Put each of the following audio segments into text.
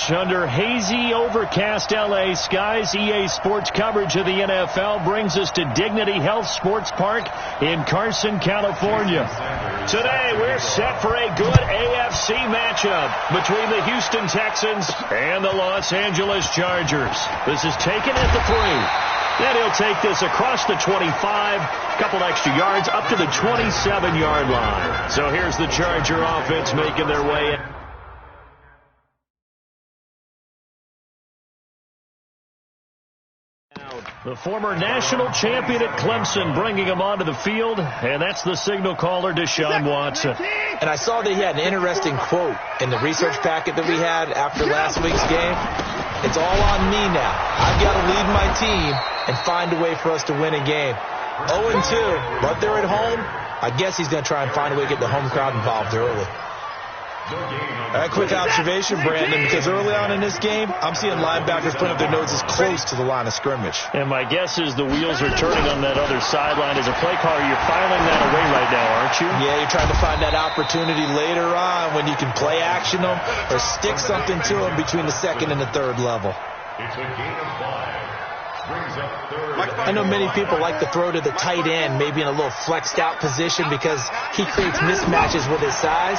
pitch under hazy, overcast L.A. skies. EA Sports coverage of the NFL brings us to Dignity Health Sports Park in Carson, California. Today, we're set for a good AFC matchup between the Houston Texans and the Los Angeles Chargers. This is taken at the 3. Then he'll take this across the 25, a couple extra yards, up to the 27-yard line. So here's the Charger offense making their way in. The former national champion at Clemson bringing him onto the field, and that's the signal caller, Deshaun Watson. And I saw that he had an interesting quote in the research packet that we had after last week's game. It's all on me now. I've got to lead my team and find a way for us to win a game. 0-2, but they're at home. I guess he's going to try and find a way to get the home crowd involved early. A quick observation, Brandon, because early on in this game, I'm seeing linebackers putting up their noses close to the line of scrimmage. And my guess is the wheels are turning on that other sideline. As a play caller, you're filing that away right now, aren't you? Yeah, you're trying to find that opportunity later on when you can play action them or stick something to them between the second and the third level. It's a gain of 5. I know many people like to throw to the tight end, maybe in a little flexed out position because he creates mismatches with his size.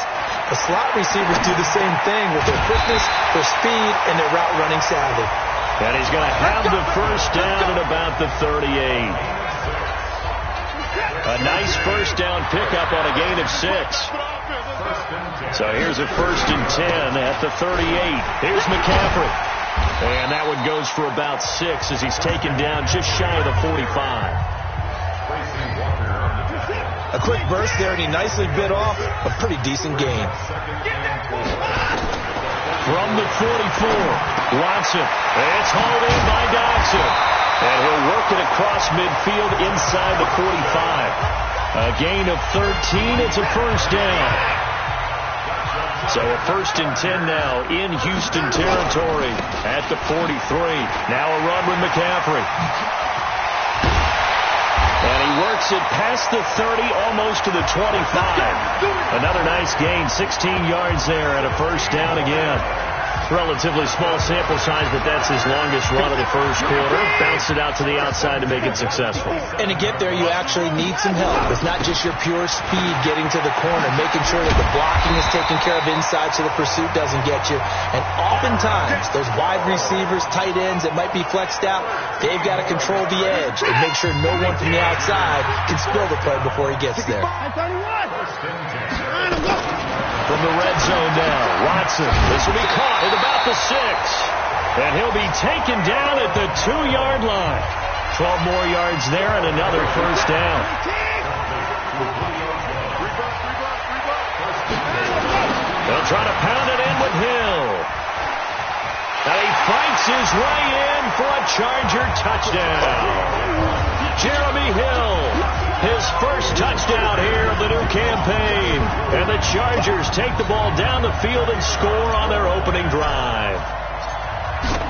The slot receivers do the same thing with their quickness, their speed, and their route running savvy. And he's going to have the first down at about the 38. A nice first down pickup on a gain of 6. So here's a 1st and 10 at the 38. Here's McCaffrey. And that one goes for about 6 as he's taken down just shy of the 45. A quick burst there, and he nicely bit off a pretty decent gain. From the 44, Watson. It's hauled in by Dodson. And he'll work it across midfield inside the 45. A gain of 13. It's a first down. So a 1st and 10 now in Houston territory at the 43. Now a run with McCaffrey. And he works it past the 30, almost to the 25. Another nice gain, 16 yards there and a first down again. Relatively small sample size, but that's his longest run of the first quarter. Bounced it out to the outside to make it successful. And to get there, you actually need some help. It's not just your pure speed getting to the corner, making sure that the blocking is taken care of inside so the pursuit doesn't get you. And oftentimes, those wide receivers, tight ends that might be flexed out, they've got to control the edge and make sure no one from the outside can spill the play before he gets there. From the red zone now, Watson. This will be caught at about the 6. And he'll be taken down at the 2-yard line. 12 more yards there and another first down. They'll try to pound it in with Hill. And he fights his way in for a Charger touchdown. Jeremy Hill, his first touchdown here of the new campaign. And the Chargers take the ball down the field and score on their opening drive.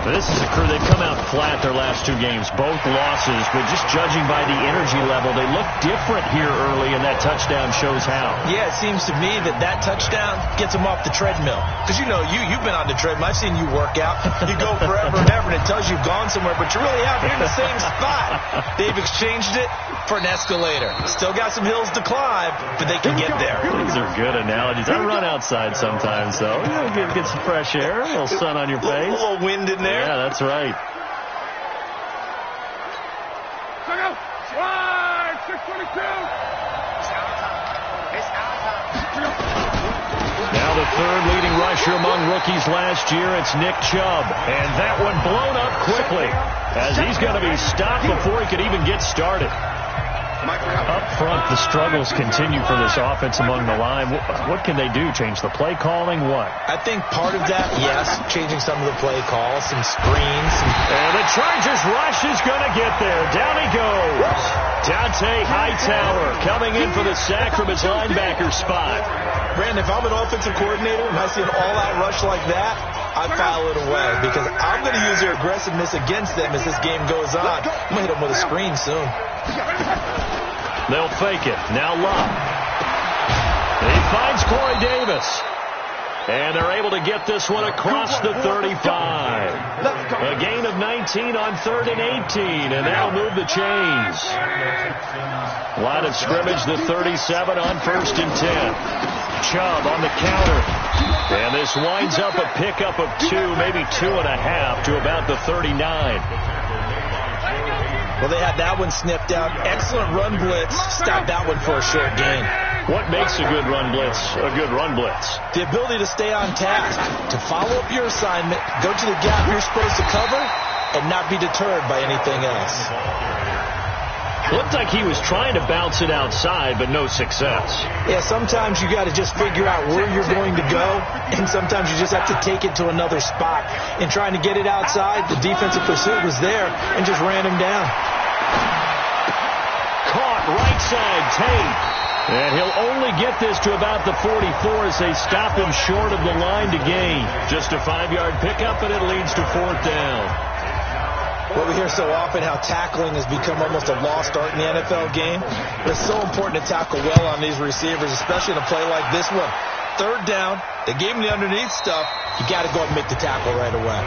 This is a crew that come out flat their last 2 games, both losses, but just judging by the energy level, they look different here early, and that touchdown shows how. Yeah, it seems to me that touchdown gets them off the treadmill. Because, you know, you've been on the treadmill. I've seen you work out. You go forever and ever, and it tells you've gone somewhere, but you really haven't. You're in the same spot. They've exchanged it for an escalator. Still got some hills to climb, but they can get there. These are good analogies. I run outside sometimes, though. You know, get some fresh air, a little sun on your face. A little wind in there. Yeah, that's right. Now the third leading rusher among rookies last year, it's Nick Chubb. And that one blown up quickly as he's going to be stopped before he could even get started. Up front, the struggles continue for this offense among the line. What can they do? Change the play calling? What? I think part of that, yes, changing some of the play calls, some screens. And the Chargers rush is going to get there. Down he goes. Dante Hightower coming in for the sack from his linebacker spot. Brandon, if I'm an offensive coordinator and I see an all-out rush like that, I file it away because I'm going to use their aggressiveness against them as this game goes on. I'm going to hit them with a screen soon. They'll fake it. Now Love. He finds Corey Davis. And they're able to get this one across the 35. A gain of 19 on 3rd and 18, and that'll move the chains. Line of scrimmage, the 37 on 1st and 10. Chubb on the counter. And this winds up a pickup of 2, maybe 2.5 to about the 39. Well, they had that one sniffed out. Excellent run blitz. Stopped that one for a short gain. What makes a good run blitz a good run blitz? The ability to stay on task, to follow up your assignment, go to the gap you're supposed to cover, and not be deterred by anything else. Looked like he was trying to bounce it outside, but no success. Yeah, sometimes you got to just figure out where you're going to go, and sometimes you just have to take it to another spot. In trying to get it outside, the defensive pursuit was there and just ran him down. Caught right side, Tate. And he'll only get this to about the 44 as they stop him short of the line to gain. Just a 5-yard pickup, and it leads to 4th down. Well, we hear so often how tackling has become almost a lost art in the NFL game. But it's so important to tackle well on these receivers, especially in a play like this one. 3rd down, they gave him the underneath stuff. You got to go and make the tackle right away.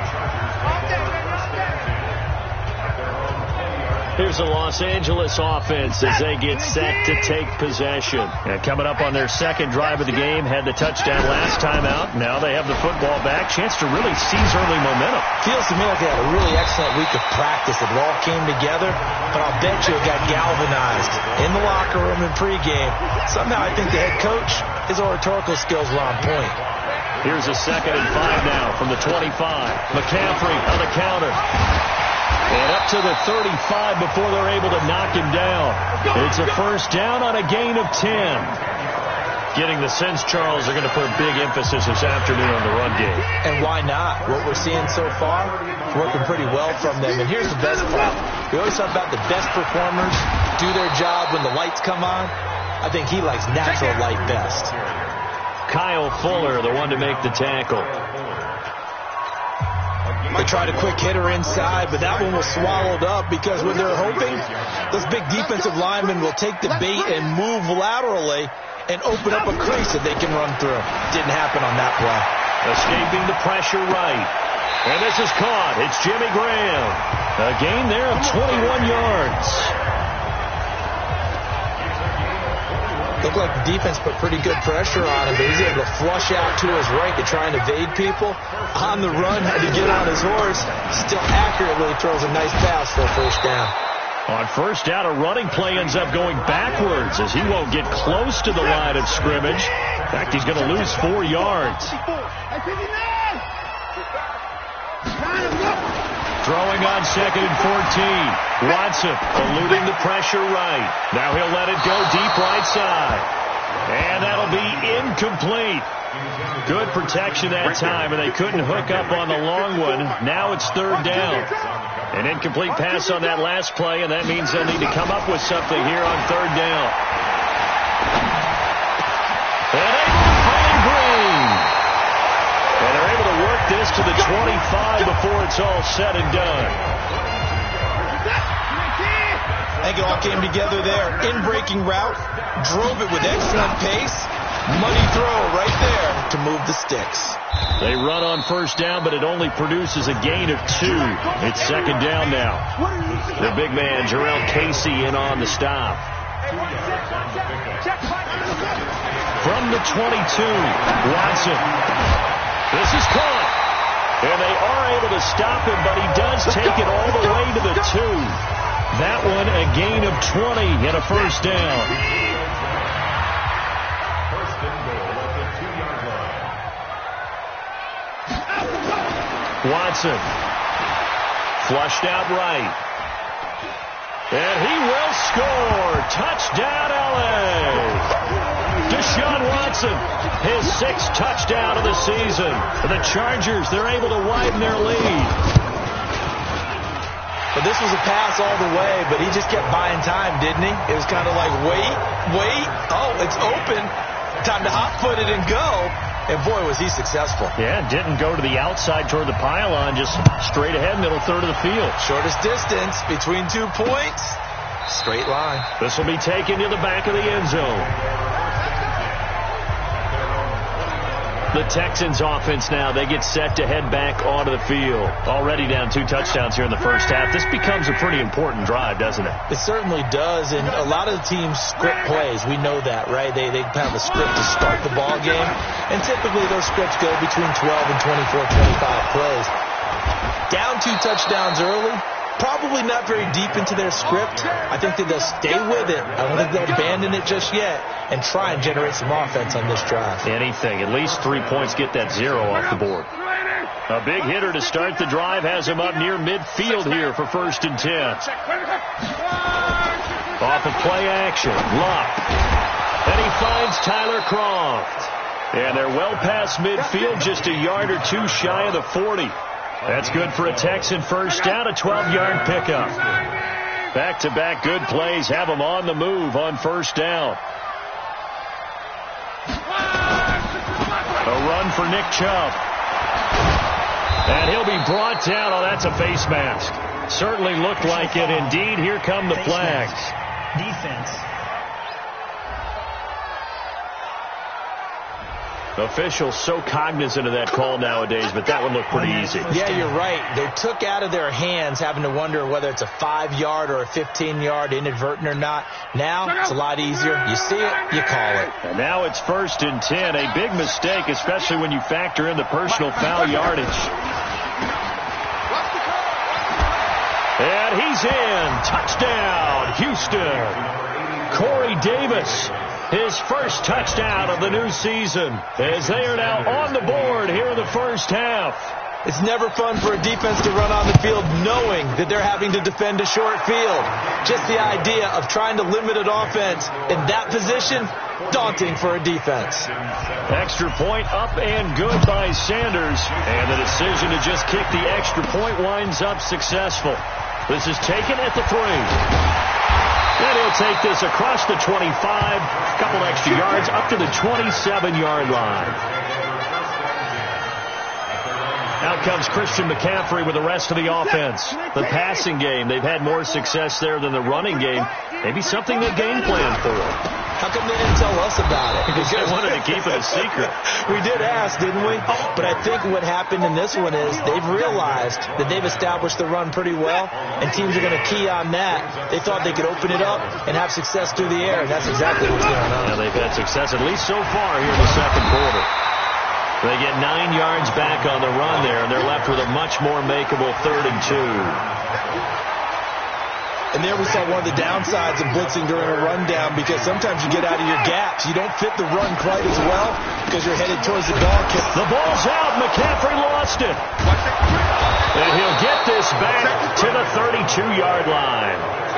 Here's the Los Angeles offense as they get set to take possession. And coming up on their second drive of the game, had the touchdown last time out. Now they have the football back. Chance to really seize early momentum. Feels to me like they had a really excellent week of practice. It all came together, but I'll bet you it got galvanized in the locker room in pregame. Somehow I think the head coach, his oratorical skills were on point. Here's a 2nd and 5 now from the 25. McCaffrey on the counter. And up to the 35 before they're able to knock him down. It's a 1st down on a gain of 10. Getting the sense, Charles, are going to put big emphasis this afternoon on the run game. And why not? What we're seeing so far, working pretty well from them. And here's the best part. We always talk about the best performers do their job when the lights come on. I think he likes natural light best. Kyle Fuller, the one to make the tackle. They tried a quick hitter inside, but that one was swallowed up because when they're hoping, those big defensive linemen will take the bait and move laterally and open up a crease that they can run through. Didn't happen on that play. Escaping the pressure right. And this is caught. It's Jimmy Graham. A gain there of 21 yards. Looked like the defense put pretty good pressure on him, but he's able to flush out to his right to try and evade people. On the run, had to get on his horse. Still accurately throws a nice pass for a 1st down. On 1st down, a running play ends up going backwards as he won't get close to the line of scrimmage. In fact, he's going to lose 4 yards. Throwing on 2nd and 14. Watson eluding the pressure right. Now he'll let it go deep right side. And that'll be incomplete. Good protection that time, and they couldn't hook up on the long one. Now it's 3rd down. An incomplete pass on that last play, and that means they'll need to come up with something here on 3rd down. And able to find Green. And they're able to work this to the 25 before it's all said and done. I think it all came together there. In-breaking route, drove it with excellent pace. Money throw right there to move the sticks. They run on 1st down, but it only produces a gain of 2. It's 2nd down now. The big man, Jarrell Casey, in on the stop. From the 22, Watson. This is caught. And they are able to stop him, but he does take it all the way to the 2. That one a gain of 20 and a 1st down. Watson. Flushed out right. And he will score. Touchdown, L.A. Deshaun Watson, his 6th touchdown of the season. For the Chargers, they're able to widen their lead. But this was a pass all the way, but he just kept buying time, didn't he? It was kind of like, wait. Oh, it's open. Time to hot-foot it and go. And boy, was he successful. Yeah, didn't go to the outside toward the pylon, just straight ahead, middle third of the field. Shortest distance between 2 points. Straight line. This will be taken to the back of the end zone. The Texans offense now, they get set to head back onto the field. Already down 2 touchdowns here in the first half. This becomes a pretty important drive, doesn't it? It certainly does, and a lot of the teams script plays. We know that, right? They have a script to start the ball game, and typically those scripts go between 12 and 24, 25 plays. Down 2 touchdowns early, probably not very deep into their script. I think that they'll stay with it. I don't think they'll abandon it just yet and try and generate some offense on this drive. Anything. At least 3 points, get that 0 off the board. A big hitter to start the drive has him up near midfield here for 1st and 10. Off of play action. Luck. And he finds Tyler Croft. And they're well past midfield, just a yard or 2 shy of the 40. That's good for a Texan first down, a 12-yard pickup. Back-to-back good plays have them on the move on 1st down. A run for Nick Chubb. And he'll be brought down. Oh, that's a face mask. Certainly looked like it. Indeed, here come the flags. Defense. Officials so cognizant of that call nowadays, but that one looked pretty easy. Yeah, you're right. They took out of their hands having to wonder whether it's a 5-yard or a 15-yard inadvertent or not. Now, it's a lot easier. You see it, you call it. And now it's 1st and 10. A big mistake, especially when you factor in the personal foul yardage. And he's in. Touchdown, Houston. Corey Davis. His first touchdown of the new season as they are now on the board here in the first half. It's never fun for a defense to run on the field knowing that they're having to defend a short field. Just the idea of trying to limit an offense in that position, daunting for a defense. Extra point up and good by Sanders. And the decision to just kick the extra point winds up successful. This is taken at the 3. And he'll take this across the 25, a couple extra yards, up to the 27-yard line. Out comes Christian McCaffrey with the rest of the offense. The passing game, they've had more success there than the running game. Maybe something they game plan for. How come they didn't tell us about it? Because they wanted to keep it a secret. We did ask, didn't we? But I think what happened in this one is they've realized that they've established the run pretty well, and teams are going to key on that. They thought they could open it up and have success through the air, and that's exactly what's going on. Yeah, they've had success, at least so far here in the second quarter. They get 9 yards back on the run there, and they're left with a much more makeable 3rd and 2. And there we saw one of the downsides of blitzing during a rundown, because sometimes you get out of your gaps. You don't fit the run quite as well because you're headed towards the dog kick. The ball's out. McCaffrey lost it. And he'll get this back to the 32-yard line.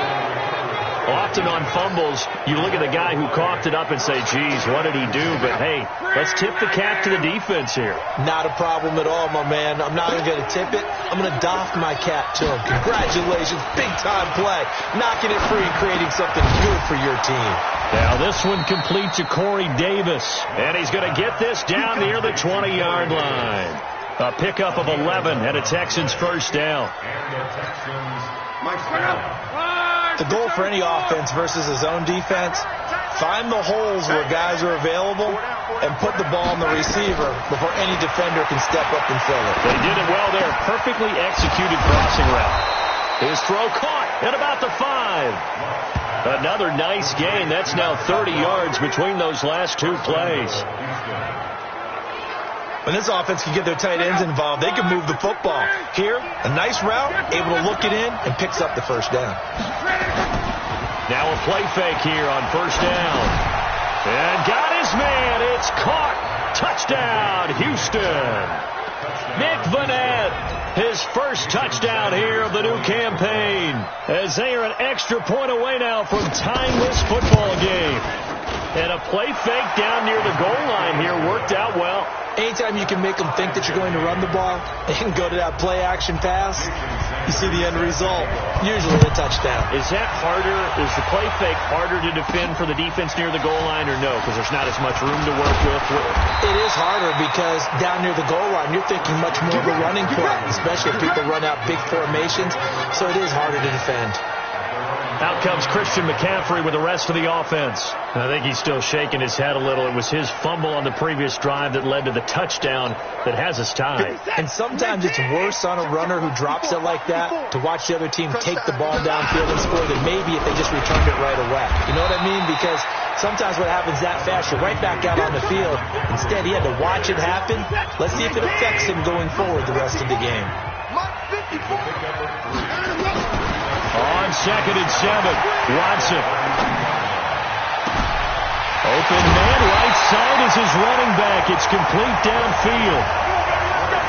Often on fumbles, you look at the guy who coughed it up and say, geez, what did he do? But, hey, let's tip the cap to the defense here. Not a problem at all, my man. I'm not even going to tip it. I'm going to doff my cap to him. Congratulations. Big-time play. Knocking it free and creating something good for your team. Now this one complete to Corey Davis. And he's going to get this down near the 20-yard line. A pickup of 11 and a Texans first down. The goal for any offense versus his own defense, find the holes where guys are available and put the ball on the receiver before any defender can step up and fill it. They did it well there. Perfectly executed crossing route. His throw caught at about the 5. Another nice gain. That's now 30 yards between those last 2 plays. When this offense can get their tight ends involved, they can move the football. Here, a nice route, able to look it in, and picks up the first down. Now a play fake here on first down. And got his man. It's caught. Touchdown, Houston. Nick Vanette, his first touchdown here of the new campaign, as they are an extra point away now from tying this football game. And a play fake down near the goal line here worked out well. Anytime you can make them think that you're going to run the ball and go to that play-action pass, you see the end result, usually a touchdown. Is that harder? Is the play fake harder to defend for the defense near the goal line or no? Because there's not as much room to work with. It is harder because down near the goal line, you're thinking much more of a running play, especially if people run out big formations. So it is harder to defend. Out comes Christian McCaffrey with the rest of the offense. I think he's still shaking his head a little. It was his fumble on the previous drive that led to the touchdown that has us tied. And sometimes it's worse on a runner who drops it like that to watch the other team take the ball downfield and score than maybe if they just returned it right away. You know what I mean? Because sometimes what happens that fast, you're right back out on the field. Instead, he had to watch it happen. Let's see if it affects him going forward the rest of the game. On 2nd and 7, Watson. Open man, right side is his running back. It's complete downfield.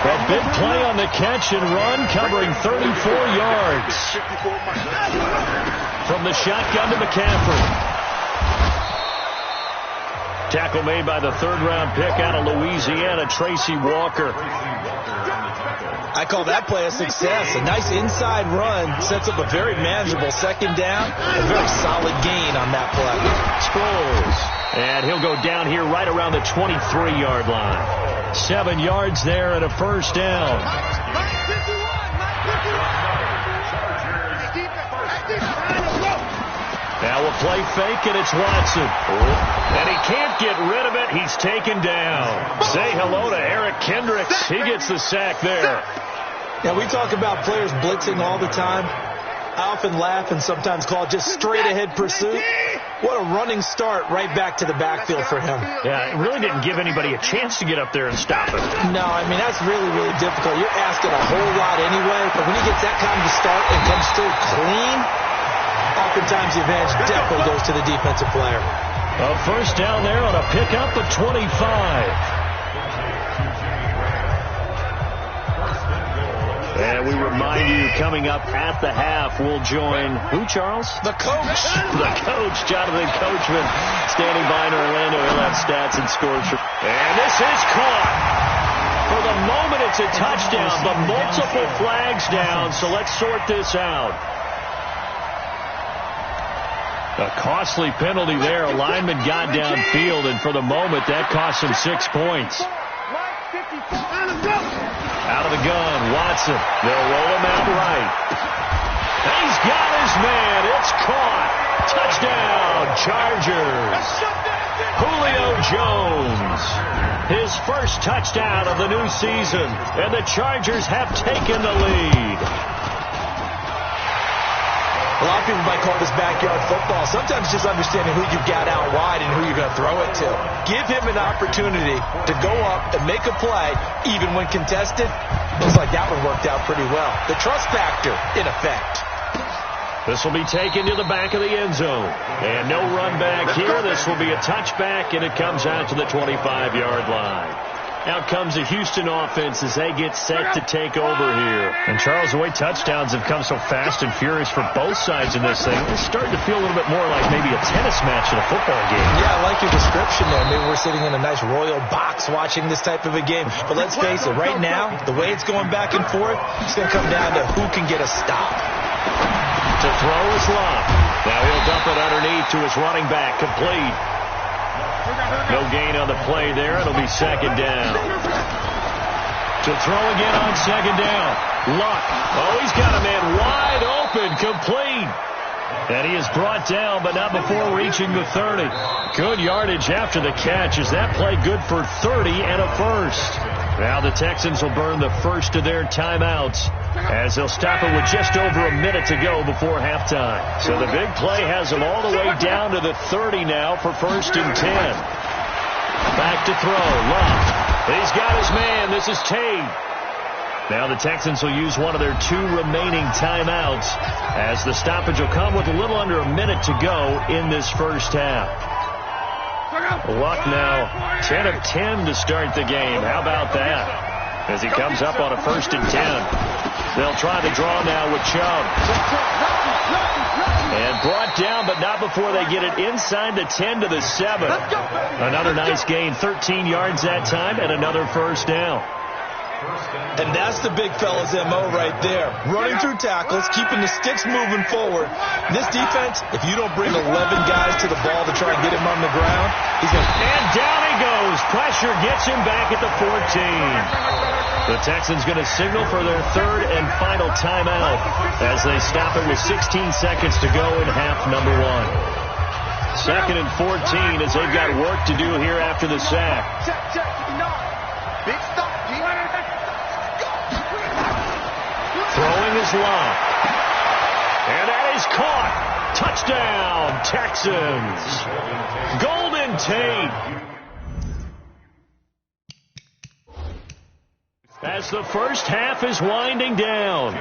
A big play on the catch and run, covering 34 yards. From the shotgun to McCaffrey. Tackle made by the 3rd-round pick out of Louisiana, Tracy Walker. I call that play a success. A nice inside run sets up a very manageable 2nd down. A very solid gain on that play. Sproles. And he'll go down here right around the 23-yard line. 7 yards there and a 1st down. Now we'll play fake, and it's Watson. And he can't get rid of it. He's taken down. Say hello to Eric Kendricks. He gets the sack there. Now, we talk about players blitzing all the time. I often laugh and sometimes call it just straight-ahead pursuit. What a running start right back to the backfield for him. Yeah, it really didn't give anybody a chance to get up there and stop him. No, I mean, that's really, really difficult. You're asking a whole lot anyway, but when he gets that kind of start and comes through clean, oftentimes the advantage definitely goes to the defensive player. A 1st down there on a pickup of 25. And we remind you, coming up at the half, we'll join who, Charles? The coach. The coach, Jonathan Coachman, standing by in Orlando. He'll have stats and scores. And this is caught. For the moment, it's a touchdown, but multiple flags down, so let's sort this out. A costly penalty there. A lineman got downfield, and for the moment, that cost him 6 points. Out of the gun, Watson. They'll roll him out right. He's got his man. It's caught. Touchdown, Chargers. Julio Jones. His first touchdown of the new season, and the Chargers have taken the lead. A lot of people might call this backyard football. Sometimes just understanding who you got out wide and who you're going to throw it to. Give him an opportunity to go up and make a play, even when contested. Looks like that one worked out pretty well. The trust factor, in effect. This will be taken to the back of the end zone. And no run back here. This will be a touchback, and it comes out to the 25-yard line. Out comes the Houston offense as they get set to take over here. And, Charles, the way touchdowns have come so fast and furious for both sides in this thing, it's starting to feel a little bit more like maybe a tennis match in a football game. Yeah, I like your description there. Maybe we're sitting in a nice royal box watching this type of a game. But let's face it, right now, the way it's going back and forth, it's going to come down to who can get a stop. To throw is Love. Now he'll dump it underneath to his running back, complete. No gain on the play there. It'll be 2nd down. To throw again on 2nd down. Luck. Oh, he's got a man wide open, complete. And he is brought down, but not before reaching the 30. Good yardage after the catch. Is that play good for 30 and a first? Now the Texans will burn the first of their timeouts as they'll stop it with just over a minute to go before halftime. So the big play has them all the way down to the 30 now for 1st and 10. Back to throw. Love. He's got his man. This is Tate. Now the Texans will use one of their 2 remaining timeouts as the stoppage will come with a little under a minute to go in this first half. Luck now 10 of 10 to start the game. How about that? As he comes up on a 1st and 10. They'll try to draw now with Chubb. And brought down, but not before they get it inside the 10 to the 7. Another nice gain, 13 yards that time, and another 1st down. And that's the big fella's MO right there. Running through tackles, keeping the sticks moving forward. This defense, if you don't bring 11 guys to the ball to try and get him on the ground, he's going to... And down he goes. Pressure gets him back at the 14. The Texans going to signal for their third and final timeout as they stop it with 16 seconds to go in half number 1. Second and 14 as they've got work to do here after the sack. Throwing is Love. And that is caught. Touchdown, Texans. Golden Tate. As the first half is winding down.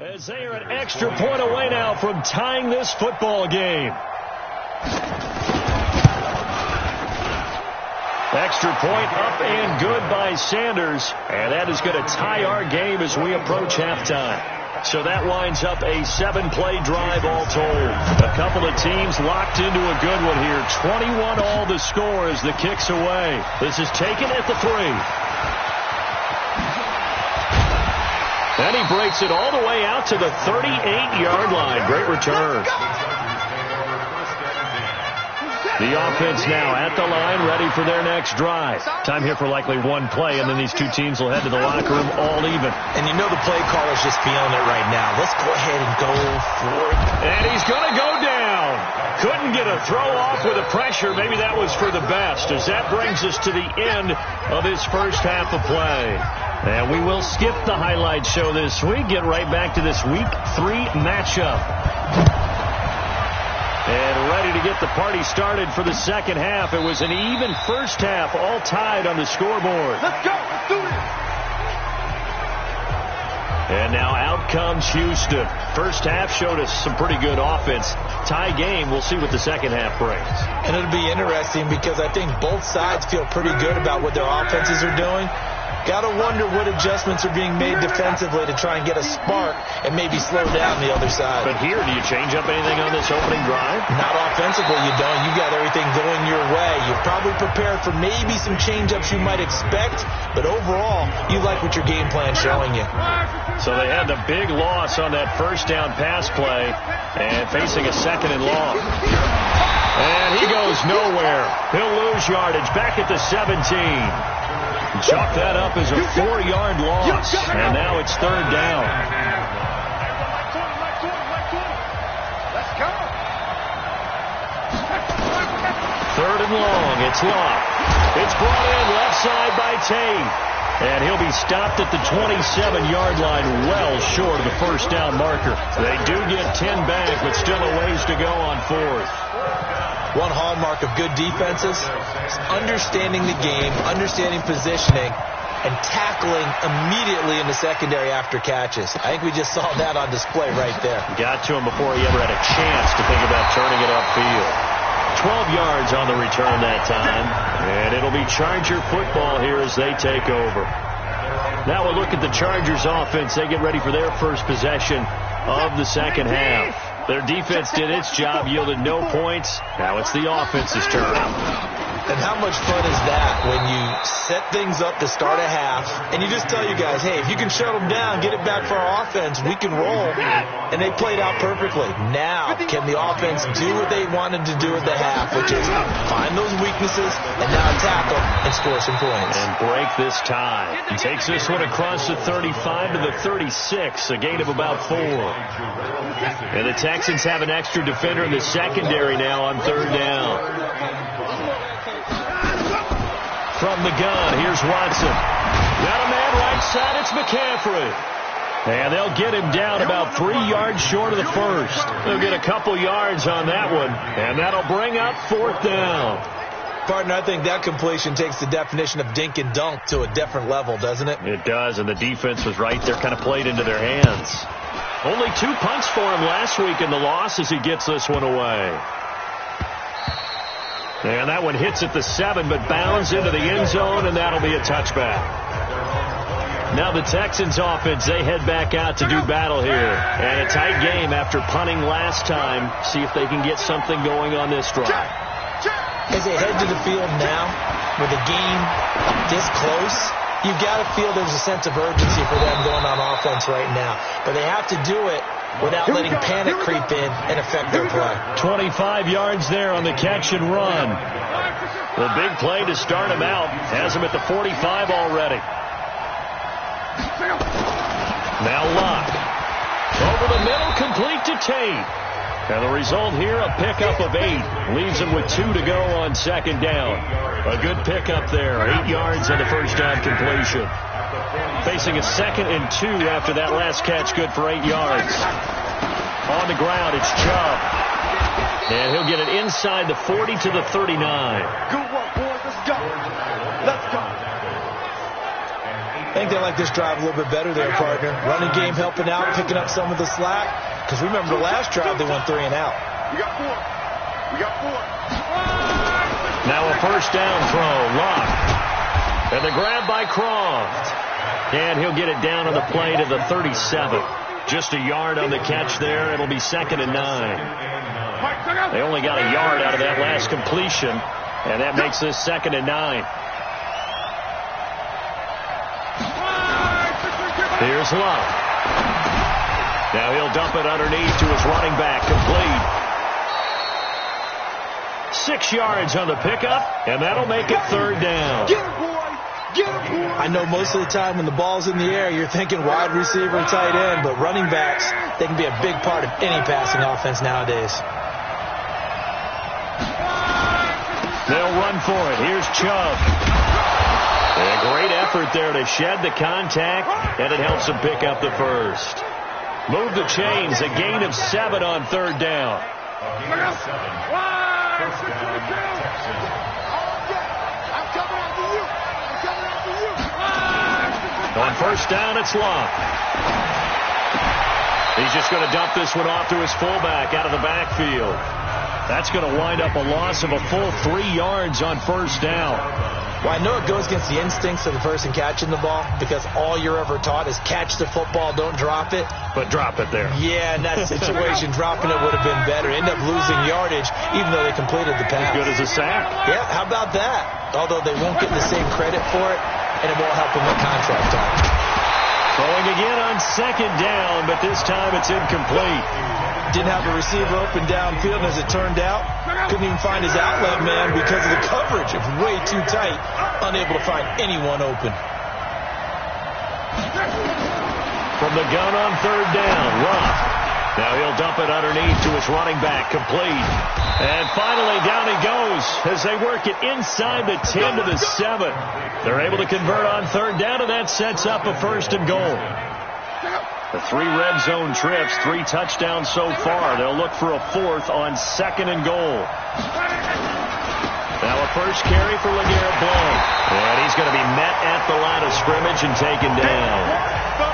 As they are an extra point away now from tying this football game. Extra point up and good by Sanders. And that is going to tie our game as we approach halftime. So that winds up a 7-play drive all told. A couple of teams locked into a good one here. 21 all the score as the kick's away. This is taken at the 3. And he breaks it all the way out to the 38-yard line. Great return. The offense now at the line, ready for their next drive. Time here for likely one play, and then these two teams will head to the locker room all even. And you know the play caller's just feeling it right now. Let's go ahead and go for it. And he's going to go down. Couldn't get a throw off with the pressure. Maybe that was for the best, as that brings us to the end of his first half of play. And we will skip the highlight show this week. Get right back to this Week 3 matchup. And ready to get the party started for the second half. It was an even first half, all tied on the scoreboard. Let's go. Let's do this. And now out comes Houston. First half showed us some pretty good offense. Tie game. We'll see what the second half brings. And it'll be interesting because I think both sides feel pretty good about what their offenses are doing. Got to wonder what adjustments are being made defensively to try and get a spark and maybe slow down the other side. But here, do you change up anything on this opening drive? Not offensively, you don't. You got everything going your way. You're probably prepared for maybe some change-ups you might expect, but overall, you like what your game plan's showing you. So they had the big loss on that first down pass play and facing a second and long. And he goes nowhere. He'll lose yardage back at the 17. Chalk that up as a 4-yard loss, and now it's third down. Let's go. Third and long, it's Love. It's brought in left side by Tate. And he'll be stopped at the 27-yard line, well short of the first down marker. They do get 10 back, but still a ways to go on fourth. One hallmark of good defenses is understanding the game, understanding positioning, and tackling immediately in the secondary after catches. I think we just saw that on display right there. Got to him before he ever had a chance to think about turning it upfield. 12 yards on the return that time, and it'll be Charger football here as they take over. Now we'll look at the Chargers offense. They get ready for their first possession of the second half. Their defense did its job, yielded no points. Now it's the offense's turn. And how much fun is that when you set things up to start a half and you just tell you guys, hey, if you can shut them down, get it back for our offense, we can roll. And they played out perfectly. Now, can the offense do what they wanted to do at the half, which is find those weaknesses and now attack them and score some points. And break this tie. He takes this one across the 35 to the 36, a gain of about 4. And the Texans have an extra defender in the secondary now on third down. From the gun, here's Watson. Got a man right side, it's McCaffrey. And they'll get him down about 3 yards short of the first. They'll get a couple yards on that one, and that'll bring up 4th down. Partner, I think that completion takes the definition of dink and dunk to a different level, doesn't it? It does, and the defense was right there, kind of played into their hands. Only 2 punts for him last week in the loss as he gets this one away. And that one hits at the 7, but bounds into the end zone, and that'll be a touchback. Now the Texans offense, they head back out to do battle here. And a tight game after punting last time. See if they can get something going on this drive. As they head to the field now, with the game this close, you've got to feel there's a sense of urgency for them going on offense right now. But they have to do it without letting panic creep in and affect their play. 25 yards there on the catch and run. The big play to start him out has him at the 45 already. Now Locke. Over the middle, complete to Tate. And the result here, a pickup of 8. Leaves him with 2 to go on 2nd down. A good pickup there. 8 yards on the first down completion. Facing a 2nd and 2 after that last catch, good for 8 yards. On the ground, it's Chubb. And he'll get it inside the 40 to the 39. Good work, boys. Let's go. Let's go. I think they like this drive a little bit better there, partner. Running game helping out, picking up some of the slack. Because remember the last drive, they went 3 and out. We got 4. We got 4. Now a first down throw. Locke. And the grab by Croft. And he'll get it down on the play to the 37. Just a yard on the catch there. It'll be 2nd and 9. They only got a yard out of that last completion. And that makes this 2nd and 9. Here's Locke. Now he'll dump it underneath to his running back, complete. 6 yards on the pickup, and that'll make it 3rd down. Get him, boy. Get him, boy. I know most of the time when the ball's in the air, you're thinking wide receiver and tight end, but running backs, they can be a big part of any passing offense nowadays. They'll run for it. Here's Chubb. A great effort there to shed the contact, and it helps him pick up the first. Move the chains, a gain of 7 on 3rd down. On first down, it's Locke. He's just going to dump this one off to his fullback out of the backfield. That's going to wind up a loss of a full 3 yards on first down. Well, I know it goes against the instincts of the person catching the ball because all you're ever taught is catch the football, don't drop it. But drop it there. Yeah, in that situation, dropping it would have been better. End up losing yardage even though they completed the pass. As good as a sack. Yeah, how about that? Although they won't get the same credit for it, and it won't help them with contract time. Throwing again on 2nd down, but this time it's incomplete. Didn't have a receiver open downfield, and as it turned out, couldn't even find his outlet man because of the coverage. It was way too tight, unable to find anyone open. From the gun on 3rd down, Ruff. Now he'll dump it underneath to his running back, complete. And finally down he goes as they work it inside the 10 to the 7. They're able to convert on 3rd down, and that sets up a 1st and goal. The 3 red zone trips, 3 touchdowns so far. They'll look for a 4th on 2nd and goal. Now a first carry for LeGarrette Blount. And he's going to be met at the line of scrimmage and taken down.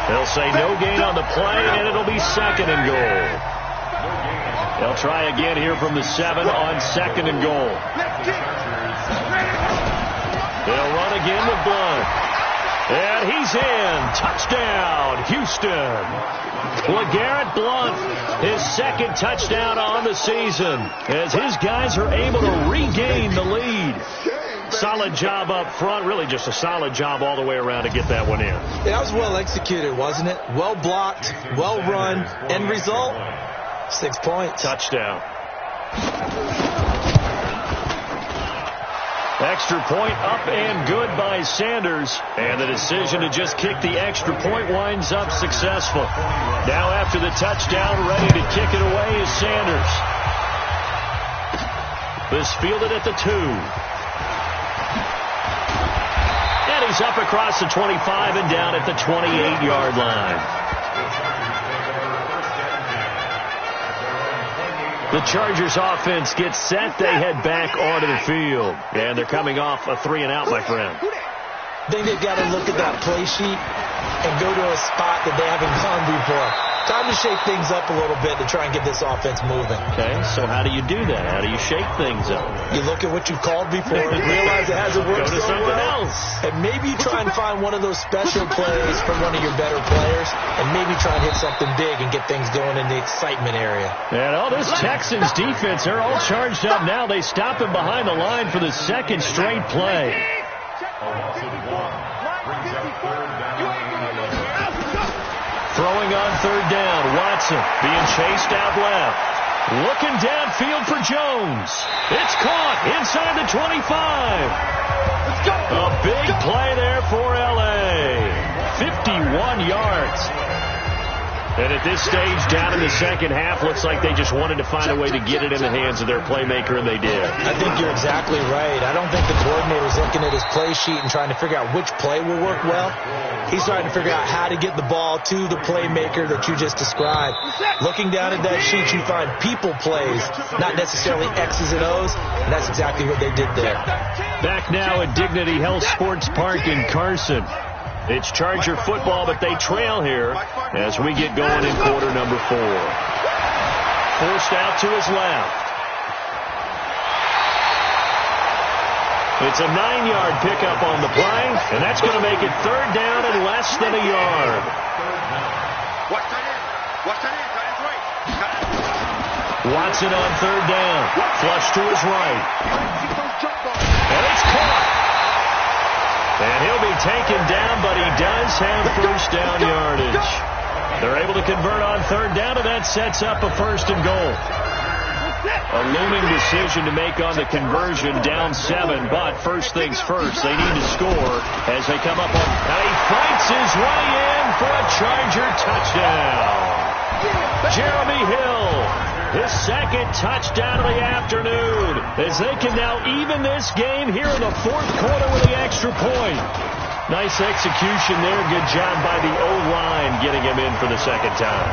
They'll say no gain on the play, and it'll be 2nd and goal. They'll try again here from the 7 on 2nd and goal. They'll run again with Blount. And he's in. Touchdown, Houston. LeGarrette Blount, his 2nd touchdown on the season as his guys are able to regain the lead. Solid job up front. Really just a solid job all the way around to get that one in. That was well executed, wasn't it? Well blocked, well run. End result, 6 points. Touchdown. Extra point up and good by Sanders. And the decision to just kick the extra point winds up successful. Now after the touchdown, ready to kick it away is Sanders. This fielded at the 2. And he's up across the 25 and down at the 28-yard line. The Chargers offense gets set. They head back onto the field. And they're coming off a 3-and-out, my friend. I think they've got to look at that play sheet and go to a spot that they haven't gone before. Time to shake things up a little bit to try and get this offense moving. Okay, so how do you do that? How do you shake things up? You look at what you've called before and realize it hasn't worked Go to so something well. else. And maybe you try and find one of those special plays from one of your better players and maybe try and hit something big and get things going in the excitement area. And all this Texans defense, they're all charged up now. They stop him behind the line for the second straight play. Throwing on third down, Watson being chased out left. Looking downfield for Jones. It's caught inside the 25. A big play there for L.A. 51 yards. And at this stage, down in the second half, looks like they just wanted to find a way to get it in the hands of their playmaker, and they did. I think you're exactly right. I don't think the coordinator's looking at his play sheet and trying to figure out which play will work well. He's trying to figure out how to get the ball to the playmaker that you just described. Looking down at that sheet, you find people plays, not necessarily X's and O's, and that's exactly what they did there. Back now at Dignity Health Sports Park in Carson. It's Charger football, but they trail here as we get going in quarter number 4. Forced out to his left. It's a 9-yard pickup on the play, and that's going to make it third down and less than a yard. Watson on third down. Flush to his right. And it's caught. And he'll be taken down, but he does have first down yardage. They're able to convert on third down, and that sets up a first and goal. A looming decision to make on the conversion, down 7, but first things first, they need to score as they come up on. And he fights his way in for a Charger touchdown. Jeremy Hill, his second touchdown of the afternoon, as they can now even this game here in the fourth quarter with the extra point. Nice execution there. Good job by the O-line getting him in for the second time.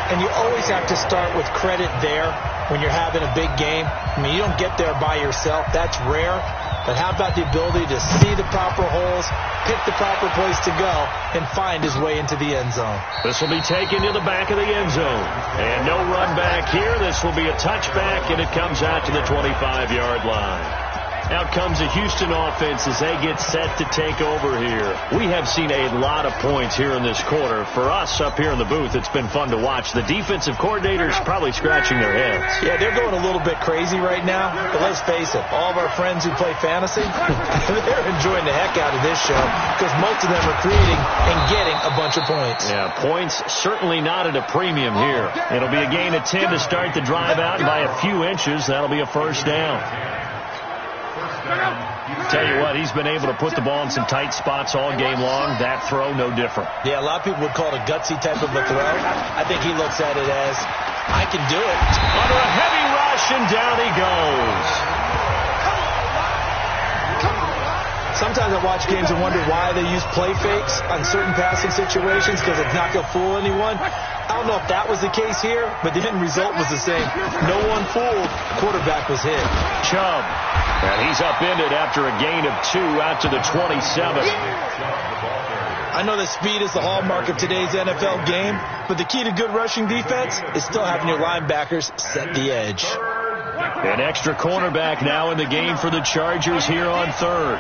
And you always have to start with credit there when you're having a big game. I mean, you don't get there by yourself. That's rare. But how about the ability to see the proper holes, pick the proper place to go, and find his way into the end zone? This will be taken to the back of the end zone. And no run back here. This will be a touchback, and it comes out to the 25-yard line. Out comes the Houston offense as they get set to take over here. We have seen a lot of points here in this quarter. For us up here in the booth, it's been fun to watch. The defensive coordinators probably scratching their heads. Yeah, they're going a little bit crazy right now. But let's face it, all of our friends who play fantasy, they're enjoying the heck out of this show because most of them are creating and getting a bunch of points. Yeah, points certainly not at a premium here. It'll be a gain of 10 to start the drive out, and by a few inches, that'll be a first down. Tell you what, he's been able to put the ball in some tight spots all game long. That throw, no different. Yeah, a lot of people would call it a gutsy type of a throw. I think he looks at it as, I can do it. Under a heavy rush, and down he goes. Sometimes I watch games and wonder why they use play fakes on certain passing situations because it's not going to fool anyone. I don't know if that was the case here, but the end result was the same. No one fooled. Quarterback was hit. Chubb. And he's upended after a gain of 2 out to the 27. I know that speed is the hallmark of today's NFL game, but the key to good rushing defense is still having your linebackers set the edge. An extra cornerback now in the game for the Chargers here on third.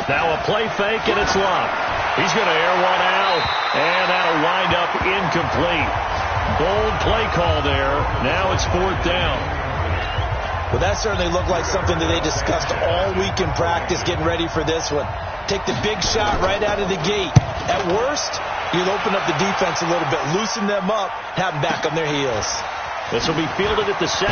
Now a play fake, and it's Love. He's going to air one out, and that'll wind up incomplete. Bold play call there. Now it's fourth down. Well, that certainly looked like something that they discussed all week in practice getting ready for this one. Take the big shot right out of the gate. At worst, you'll open up the defense a little bit, loosen them up, have them back on their heels. This will be fielded at the 17.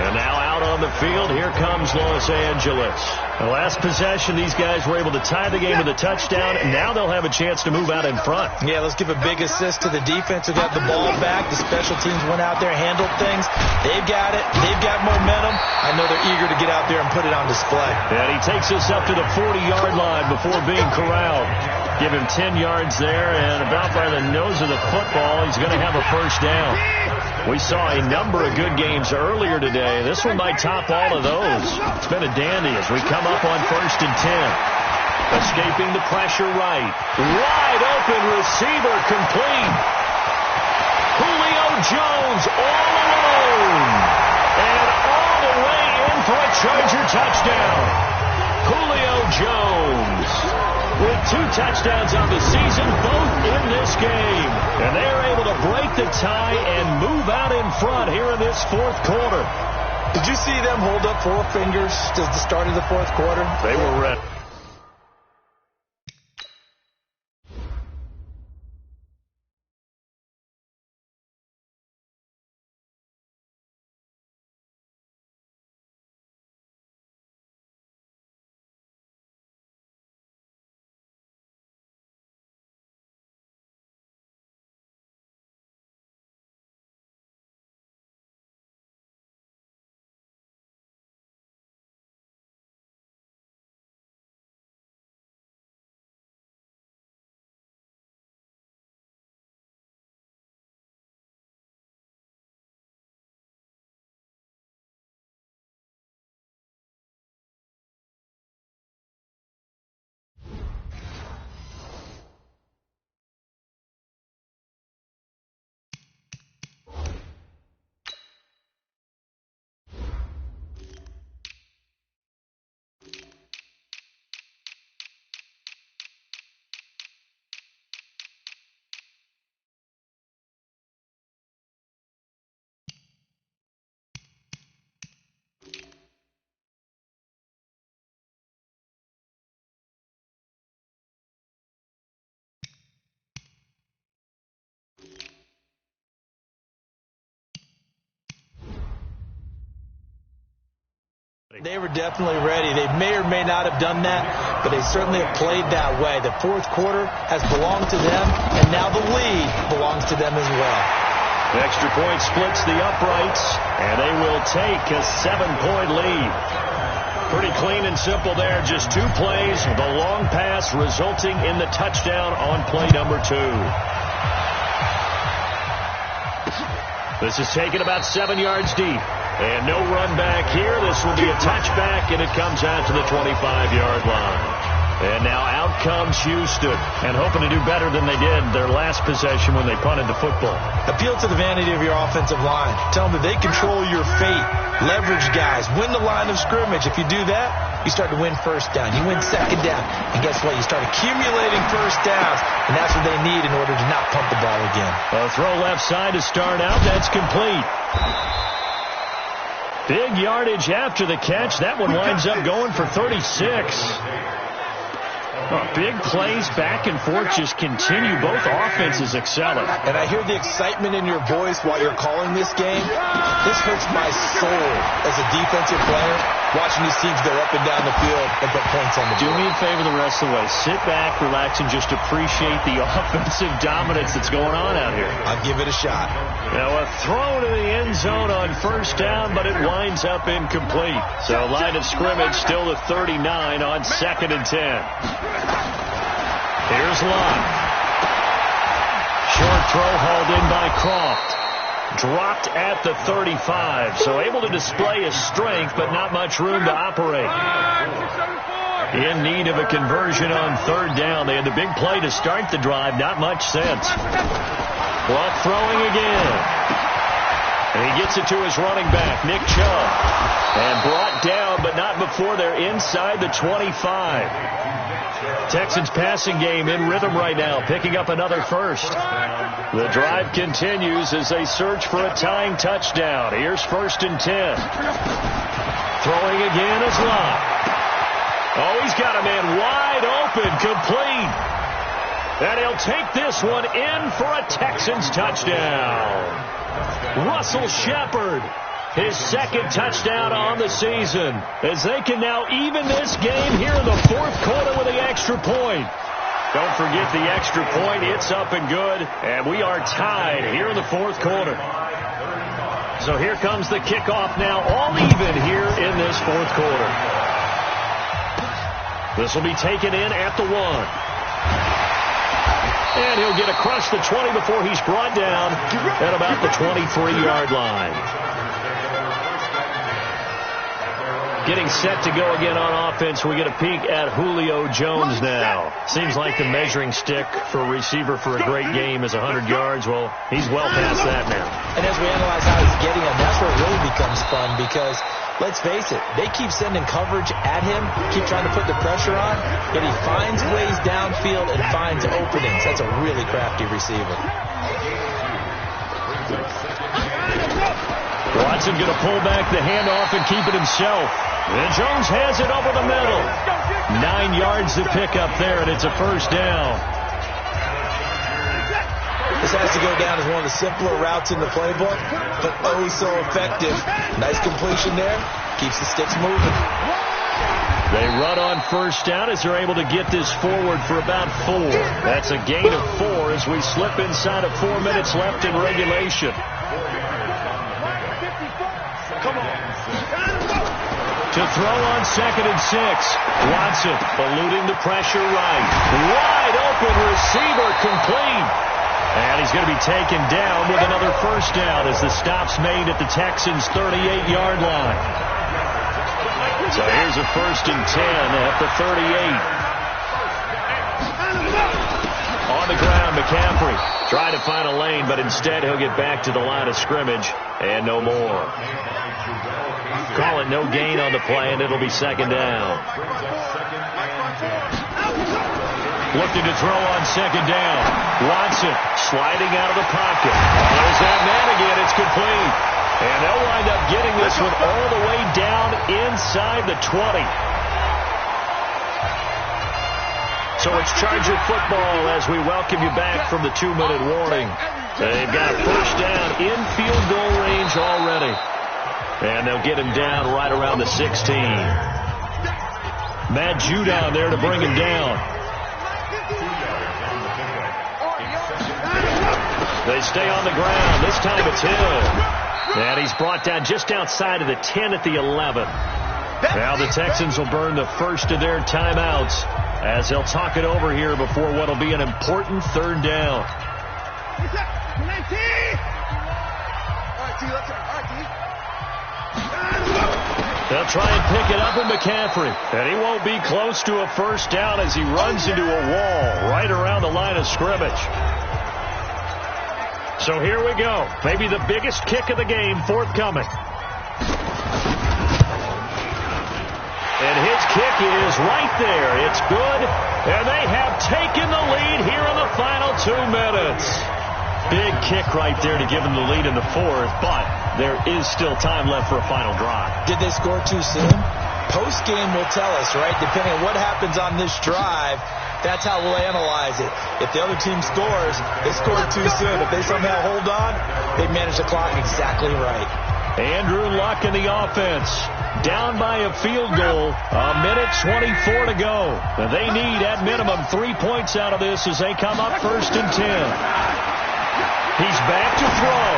And now out on the field, here comes Los Angeles. The last possession, these guys were able to tie the game with a touchdown, and now they'll have a chance to move out in front. Yeah, let's give a big assist to the defense who got the ball back. The special teams went out there, handled things. They've got it. They've got momentum. I know they're eager to get out there and put it on display. And he takes us up to the 40-yard line before being corralled. Give him 10 yards there, and about by the nose of the football, he's going to have a first down. We saw a number of good games earlier today. This one might top all of those. It's been a dandy as we come up on 1st and 10. Escaping the pressure right. Wide open receiver complete. Julio Jones all alone. And all the way in for a Charger touchdown. Julio Jones with 2 touchdowns on the season, both in this game. And they're able to break the tie and move out in front here in this 4th quarter. Did you see them hold up 4 fingers at the start of the 4th quarter? They were ready. They were definitely ready. They may or may not have done that, but they certainly have played that way. The 4th quarter has belonged to them, and now the lead belongs to them as well. The extra point splits the uprights, and they will take a 7-point lead. Pretty clean and simple there. Just 2 plays, the long pass resulting in the touchdown on play number 2. This is taken about 7 yards deep. And no run back here. This will be a touchback, and it comes out to the 25-yard line. And now out comes Houston, and hoping to do better than they did their last possession when they punted the football. Appeal to the vanity of your offensive line. Tell them that they control your fate. Leverage guys. Win the line of scrimmage. If you do that, you start to win first down. You win second down. And guess what? You start accumulating first downs, and that's what they need in order to not pump the ball again. A throw left side to start out. That's complete. Big yardage after the catch. That one winds up going for 36. Big plays back and forth just continue. Both offenses excelling. And I hear the excitement in your voice while you're calling this game. This hurts my soul as a defensive player, watching these teams go up and down the field and put points on the board. Do me a favor the rest of the way. Sit back, relax, and just appreciate the offensive dominance that's going on out here. I'll give it a shot. Now a throw to the end zone on first down, but it winds up incomplete. So line of scrimmage still the 39 on 2nd and 10. Here's Lott. Short throw hauled in by Croft. Dropped at the 35, so able to display his strength, but not much room to operate. In need of a conversion on 3rd down. They had the big play to start the drive, not much sense. Clock throwing again. And he gets it to his running back, Nick Chubb. And brought down, but not before they're inside the 25. Texans passing game in rhythm right now, picking up another first. The drive continues as they search for a tying touchdown. Here's 1st and 10. Throwing again is Lott. Oh, he's got a man wide open, complete. And he'll take this one in for a Texans touchdown. Russell Shepard His second touchdown on the season, as they can now even this game here in the fourth quarter with the extra point. Don't forget the extra point. It's up and good, and we are tied here in the fourth quarter. So here comes the kickoff now, all even here in this fourth quarter. This will be taken in at the 1. And he'll get across the 20 before he's brought down at about the 23-yard line. Getting set to go again on offense. We get a peek at Julio Jones now. Seems like the measuring stick for a receiver for a great game is 100 yards. Well, he's well past that now. And as we analyze how he's getting them, that's where it really becomes fun because, let's face it, they keep sending coverage at him, keep trying to put the pressure on, yet he finds ways downfield and finds openings. That's a really crafty receiver. Watson going to pull back the handoff and keep it himself. And Jones has it over the middle. 9 yards to pick up there, and it's a first down. This has to go down as one of the simpler routes in the playbook, but oh so effective. Nice completion there. Keeps the sticks moving. They run on first down as they're able to get this forward for about 4. That's a gain of 4 as we slip inside of 4 minutes left in regulation. To throw on 2nd and 6. Watson eluding the pressure right. Wide open receiver complete. And he's going to be taken down with another first down as the stop's made at the Texans' 38-yard line. So here's a 1st and 10 at the 38. On the ground, McCaffrey trying to find a lane, but instead he'll get back to the line of scrimmage and no more. Call it no gain on the play, and it'll be 2nd down. Looking to throw on 2nd down. Watson sliding out of the pocket. There's that man again. It's complete. And they'll wind up getting this one all the way down inside the 20. So it's Charger football as we welcome you back from the 2-minute warning. They've got first down in field goal range already. And they'll get him down right around the 16. Matt Judon there to bring him down. They stay on the ground. This time it's Hill. And he's brought down just outside of the 10 at the 11. Now the Texans will burn the first of their timeouts as they'll talk it over here before what will be an important 3rd down. They'll try and pick it up with McCaffrey. And he won't be close to a first down as he runs into a wall right around the line of scrimmage. So here we go. Maybe the biggest kick of the game forthcoming. And his kick is right there. It's good. And they have taken the lead here in the final 2 minutes. Big kick right there to give them the lead in the 4th, but there is still time left for a final drive. Did they score too soon? Post-game will tell us, right? Depending on what happens on this drive, that's how we'll analyze it. If the other team scores, they scored too soon. If they somehow hold on, they manage the clock exactly right. Andrew Luck in the offense. Down by a field goal. A minute 24 to go. They need, at minimum, 3 points out of this as they come up 1st and 10. He's back to throw.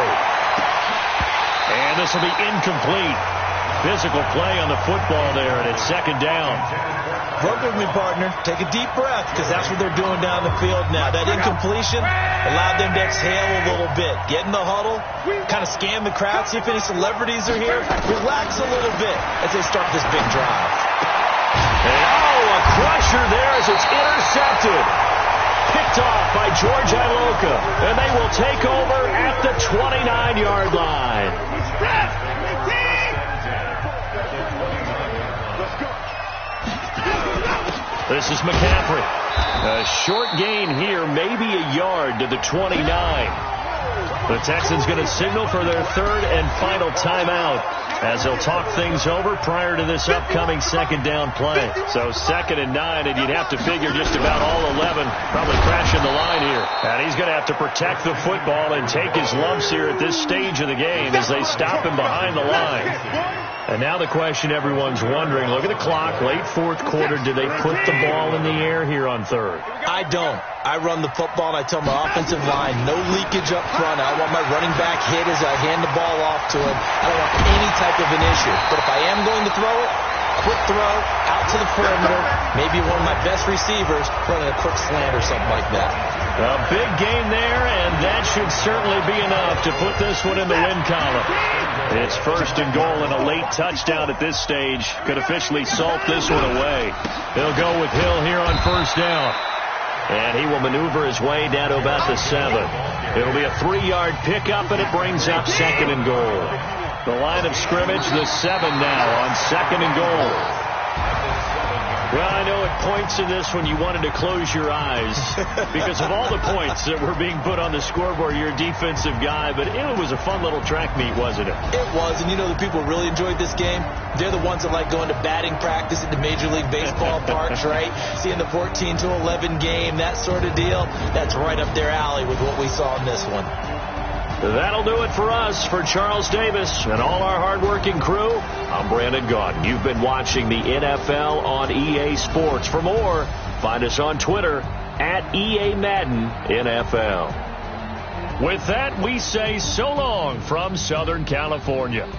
And this will be incomplete. Physical play on the football there, and it's 2nd down. Work with me, partner. Take a deep breath, because that's what they're doing down the field now. That incompletion allowed them to exhale a little bit. Get in the huddle, kind of scan the crowd, see if any celebrities are here. Relax a little bit as they start this big drive. And a crusher there as it's intercepted. Picked off by George Iloka, and they will take over at the 29-yard line. This is McCaffrey. A short gain here, maybe a yard to the 29. The Texans going to signal for their 3rd and final timeout as they'll talk things over prior to this upcoming second down play. So 2nd and 9, and you'd have to figure just about all 11 probably crashing the line here. And he's going to have to protect the football and take his lumps here at this stage of the game as they stop him behind the line. And now the question everyone's wondering, look at the clock, late 4th quarter, do they put the ball in the air here on 3rd? I don't. I run the football, and I tell my offensive line, no leakage up front. I want my running back hit as I hand the ball off to him. I don't want any type of an issue. But if I am going to throw it, quick throw, out to the perimeter, maybe one of my best receivers running a quick slant or something like that. A big gain there, and that should certainly be enough to put this one in the win column. It's 1st and goal, and a late touchdown at this stage could officially salt this one away. They'll go with Hill here on 1st down. And he will maneuver his way down to about the 7. It'll be a 3-yard pickup, and it brings up 2nd and goal. The line of scrimmage, the 7 now on 2nd and goal. Well, I know at points in this one you wanted to close your eyes because of all the points that were being put on the scoreboard. You're a defensive guy, but it was a fun little track meet, wasn't it? It was, and you know the people who really enjoyed this game? They're the ones that like going to batting practice at the Major League Baseball parks, right? Seeing the 14-11 game, that sort of deal. That's right up their alley with what we saw in this one. That'll do it for us. For Charles Davis and all our hardworking crew, I'm Brandon Gaudin. You've been watching the NFL on EA Sports. For more, find us on Twitter at EA Madden NFL. With that, we say so long from Southern California.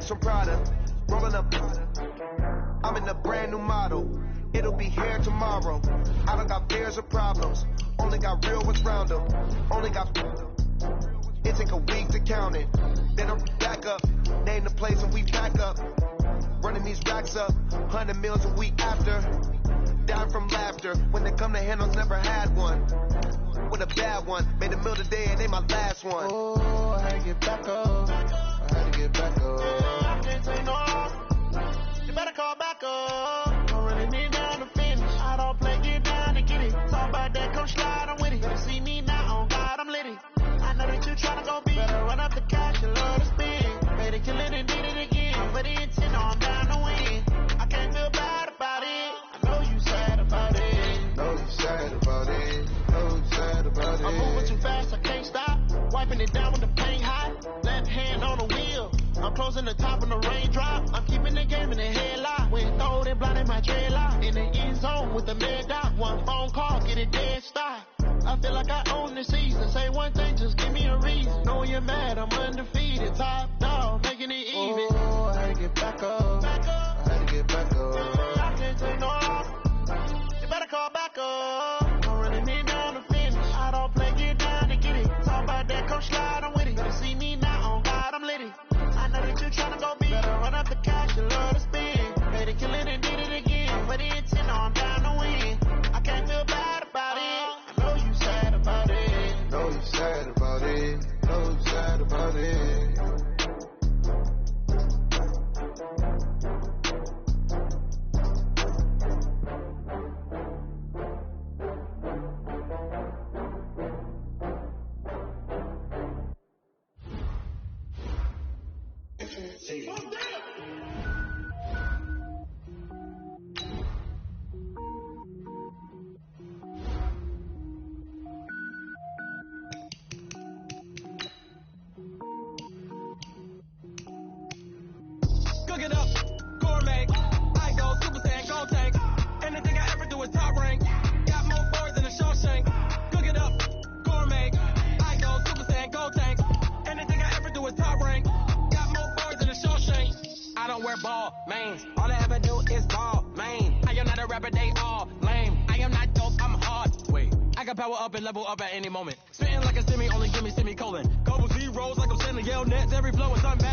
Benz from Prada, rolling up. I'm in a brand new model. It'll be here tomorrow. I don't got fears or problems. Only got real ones round them. Only got. It take a week to count it. Then I'm back up. Name the place and we pack up. Running these racks up. 100 meals a week after. Down from laughter. When they come to handles, never had one. With a bad one. Made a meal today and they my last one. Oh, I had to get back up. I had to get back up. I can't take no. You better call back up. Don't really need down to finish. I don't play, get down to get it. Talk about that, come slide, I'm with it. Better see me now, on God, I'm litty. I know that you tryna go be. Better run up the cash, you love to spend. Better kill it and did it again. But it's in, I'm down to win. I can't feel bad about it. I know you sad about it. Know you sad about it. Know you sad about it. I'm moving too fast, I can't stop. Wiping it down with the paint hot. Left hand on the wheel. I'm closing the top of the raindrop. I'm keeping the game in the headlock. When throwed and blinded my dreadlock. In the end zone with the mid dot. One phone call, get it dead stop. I feel like I own the season. Say one thing, just give me a reason. Knowing you're mad, I'm undefeated. Top dog, making it even. Oh, I had to get back up. I had to get back up. I can't take no. You better call back up. Don't really need down to finish. I don't play, get down to get it. Talk about that, come slide, I'm with it. Better see me now, on God, I'm litty. I know that you tryna go be. Better run up the cash, you love to spend. Better kill it and did it again. But it's in, I'm down to win. I can't feel bad about it. I know you sad about it. Know you sad about it. Know you sad about it. Cook it up, gourmet. I go super saiyan, gold tank. Anything I ever do is top rank. Got more boards than a Shawshank. Cook it up, gourmet. I go super saiyan, gold tank. Anything I ever do is top rank. Got more boards than a Shawshank. I don't wear ball, mains. All I ever do is ball, main. I am not a rapper, they all lame. I am not dope, I'm hard. Wait, I can power up and level up at any moment. Spitting like a semi, only give me semicolon. Couple zeros like I'm sending yell nets. Every flow is unbalanced.